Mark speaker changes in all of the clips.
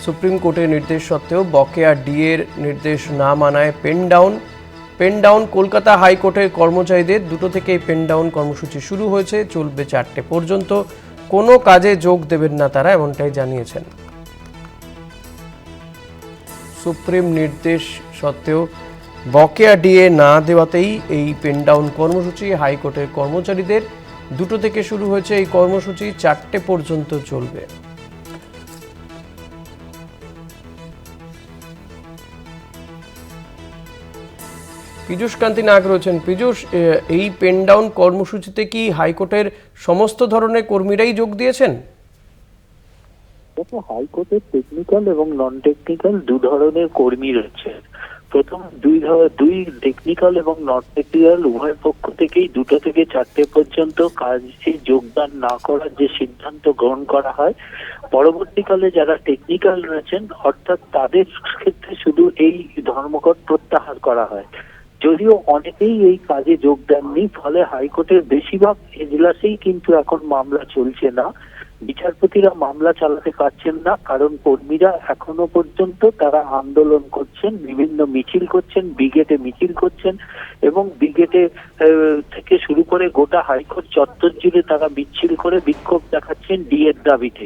Speaker 1: Supreme কোর্টের নির্দেশ সত্ত্বেও বকেয়া ডিএর নির্দেশ না মানায় পেন ডাউন কলকাতা হাইকোর্টের কর্মচারীদের 2টো থেকেই পেন ডাউন কর্মসূচি শুরু হয়েছে, চলবে 4টে পর্যন্ত। কোনো কাজে যোগ দেবেন না তারা, এমনটাই জানিয়েছেন। সুপ্রিম নির্দেশ সত্ত্বেও বকেয়া ডিএ না দেওয়াতেই এই পেন ডাউন কর্মসূচি। হাইকোর্টের কর্মচারীদের 2টো থেকে শুরু হয়েছে এই কর্মসূচি, 4টে পর্যন্ত চলবে। পীযূষ কান্তি নাগ রয়েছেন। পীযূষ, এই পেন ডাউন কর্মসূচিতে কি হাইকোর্টের সমস্ত ধরনের কর্মীরাই যোগ দিয়েছেন?
Speaker 2: দেখো, হাইকোর্টের টেকনিক্যাল এবং নন টেকনিক্যাল দু ধরনের কর্মী রয়েছে। প্রথম দুই টেকনিক্যাল এবং নন টেকনিক্যাল উভয় পক্ষ থেকেই 2টো থেকে 4টে পর্যন্ত কাজে যোগদান না করার যে সিদ্ধান্ত গ্রহণ করা হয়, পরবর্তীকালে যারা টেকনিক্যাল রয়েছেন অর্থাৎ তাদের ক্ষেত্রে শুধু এই ধর্মঘট প্রত্যাহার করা হয়। যদিও অনেকেই এই কাজে যোগ দেননি, ফলে হাইকোর্টের বেশিরভাগ এজলাসেই কিন্তু এখন মামলা চলছে না। বিচারপতিরা মামলা চালাতে পারছেন না, কারণ কর্মীরা এখনো পর্যন্ত তারা আন্দোলন করছেন, বিভিন্ন মিছিল করছেন, ব্রিগেডে মিছিল করছেন এবং ব্রিগেডে থেকে শুরু করে গোটা হাইকোর্ট চত্বর জুড়ে তারা মিছিল করে বিক্ষোভ দেখাচ্ছেন ডিএর দাবিতে।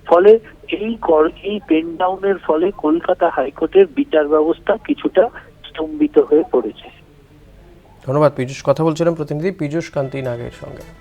Speaker 2: ফলে এই পেন ডাউনের ফলে কলকাতা হাইকোর্টের বিচার ব্যবস্থা কিছুটা স্তম্ভিত হয়ে পড়েছে।
Speaker 1: ধন্যবাদ পীযূষ। কথা বলছিলাম প্রতিনিধি পীযূষ কান্তি নাগের সঙ্গে।